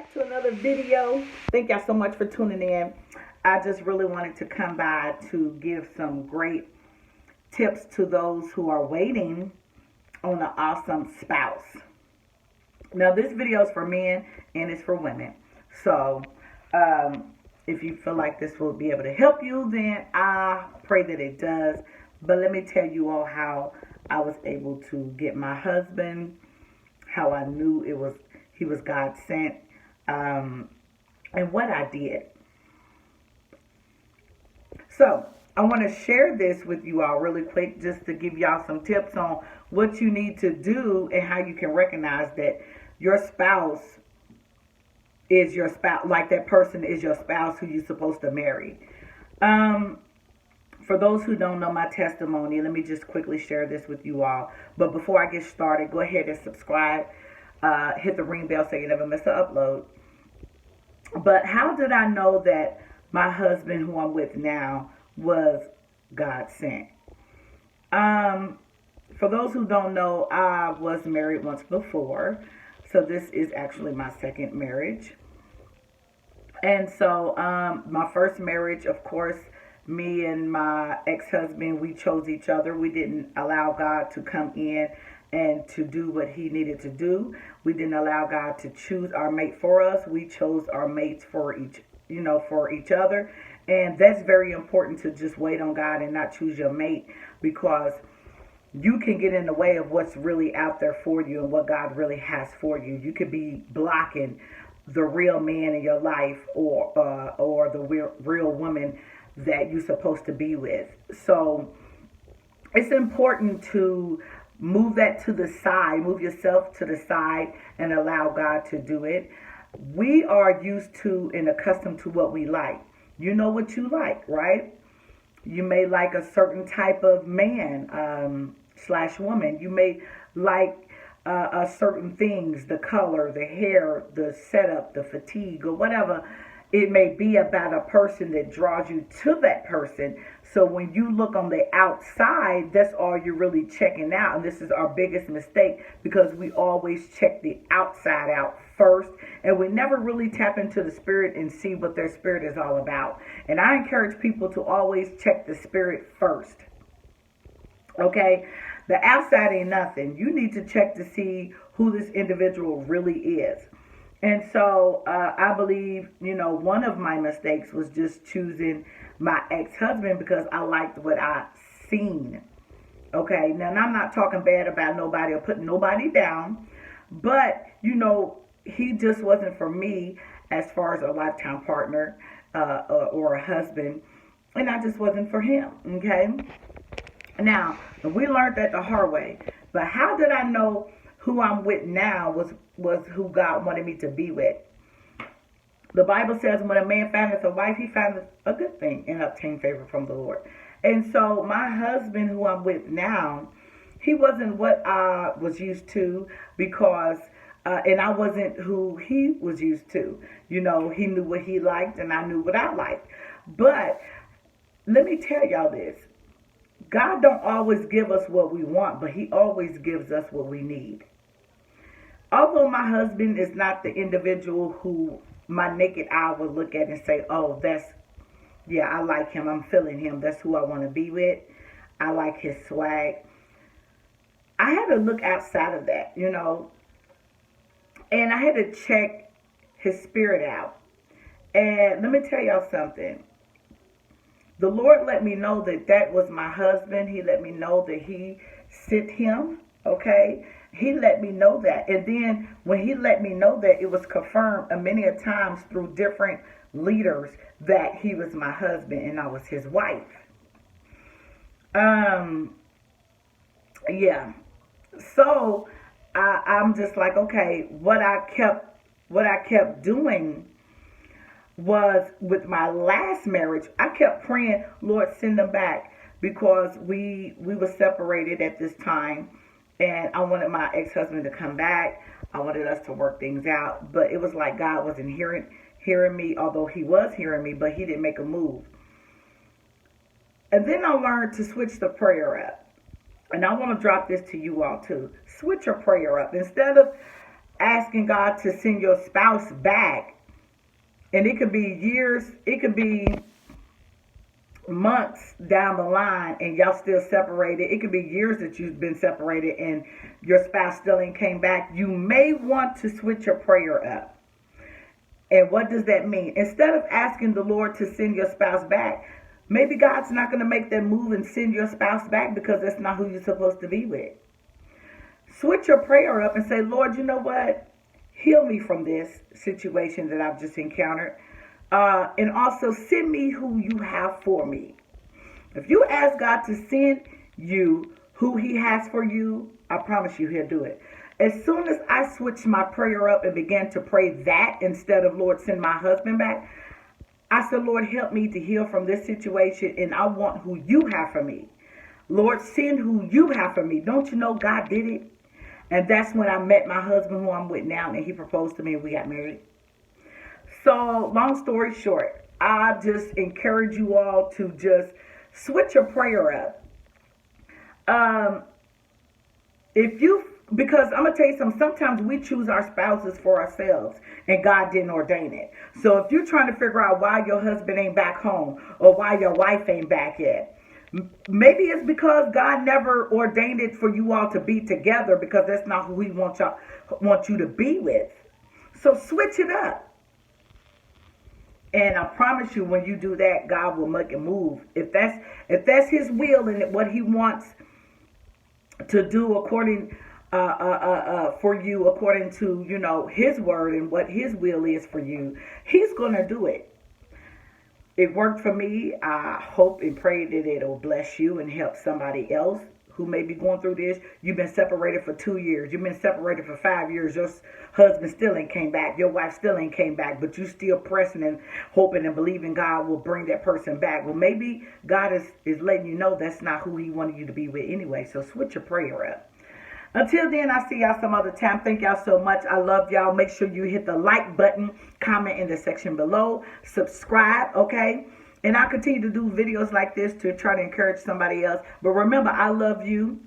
back to another video. Thank y'all so much for tuning in. I just really wanted to come by to give some great tips to those who are waiting on an awesome spouse. Now, this video is for men and it's for women. So, if you feel like this will be able to help you, then I pray that it does. But let me tell you all how I was able to get my husband, how I knew he was God sent, and what I did. So I want to share this with you all really quick, just to give y'all some tips on what you need to do and how you can recognize that your spouse is your spouse, like that person is your spouse who you're supposed to marry. For those who don't know my testimony, let me just quickly share this with you all. But before I get started, go ahead and subscribe. Hit the ring bell so you never miss an upload. But how did I know that my husband, who I'm with now, was God sent? For those who don't know, I was married once before. So this is actually my second marriage. And so my first marriage, of course, me and my ex-husband, we chose each other. We didn't allow God to come in and to do what he needed to do. We didn't allow God to choose our mate for us. We chose our mates for each other. And that's very important, to just wait on God and not choose your mate, because you can get in the way of what's really out there for you and what God really has for you. You could be blocking the real man in your life, or the real woman that you're supposed to be with. So it's important to move that to the side, move yourself to the side and allow God to do it. We are used to and accustomed to what we like. You know what you like, right? You may like a certain type of man / woman. You may like certain things, the color, the hair, the setup, the fatigue, or whatever it may be about a person that draws you to that person. So when you look on the outside, that's all you're really checking out. And this is our biggest mistake, because we always check the outside out first, and we never really tap into the spirit and see what their spirit is all about. And I encourage people to always check the spirit first. Okay? The outside ain't nothing. You need to check to see who this individual really is. And so I believe, one of my mistakes was just choosing my ex-husband because I liked what I seen. Okay, now I'm not talking bad about nobody or putting nobody down, but, he just wasn't for me as far as a lifetime partner or a husband, and I just wasn't for him, okay? Now, we learned that the hard way, but how did I know who I'm with now was who God wanted me to be with? The Bible says, when a man findeth a wife, he findeth a good thing and obtain favor from the Lord. And so my husband, who I'm with now, he wasn't what I was used to, because and I wasn't who he was used to. He knew what he liked and I knew what I liked. But let me tell y'all this. God don't always give us what we want, but he always gives us what we need. Although my husband is not the individual who my naked eye would look at and say, oh, I like him, I'm feeling him, that's who I want to be with, I like his swag. I had to look outside of that, and I had to check his spirit out. And let me tell y'all something. The Lord let me know that was my husband. He let me know that he sent him, okay? He let me know that. And then when he let me know that, it was confirmed many a times through different leaders that he was my husband and I was his wife. Yeah. So I'm just like, okay, what I kept doing was, with my last marriage, I kept praying, Lord, send them back, because we were separated at this time, and I wanted my ex-husband to come back. I wanted us to work things out, but it was like God wasn't hearing me, although he was hearing me, but he didn't make a move. And then I learned to switch the prayer up. And I want to drop this to you all too. Switch your prayer up. Instead of asking God to send your spouse back, and it could be years, it could be months down the line, and y'all still separated. It could be years that you've been separated and your spouse still ain't came back. You may want to switch your prayer up. And what does that mean? Instead of asking the Lord to send your spouse back, maybe God's not going to make that move and send your spouse back because that's not who you're supposed to be with. Switch your prayer up and say, Lord, you know what? Heal me from this situation that I've just encountered. And also send me who you have for me. If you ask God to send you who he has for you, I promise you he'll do it. As soon as I switched my prayer up and began to pray that instead of, Lord, send my husband back, I said, Lord, help me to heal from this situation, and I want who you have for me. Lord, send who you have for me. Don't you know God did it? And that's when I met my husband, who I'm with now, and he proposed to me and we got married. So, long story short, I just encourage you all to just switch your prayer up. Because I'm going to tell you something, sometimes we choose our spouses for ourselves and God didn't ordain it. So if you're trying to figure out why your husband ain't back home or why your wife ain't back yet, maybe it's because God never ordained it for you all to be together, because that's not who he want you to be with. So switch it up. And I promise you, when you do that, God will make a move. If that's his will and what he wants to do according for you, according to, you know, his word and what his will is for you, he's going to do it. It worked for me. I hope and pray that it'll bless you and help somebody else who may be going through this. You've been separated for 2 years. You've been separated for 5 years. Your husband still ain't came back. Your wife still ain't came back. But you still pressing and hoping and believing God will bring that person back. Well, maybe God is letting you know that's not who he wanted you to be with anyway. So switch your prayer up. Until then, I'll see y'all some other time. Thank y'all so much. I love y'all. Make sure you hit the like button, comment in the section below, subscribe, okay? And I'll continue to do videos like this to try to encourage somebody else. But remember, I love you,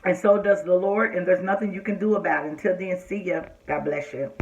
and so does the Lord, and there's nothing you can do about it. Until then, see ya. God bless you.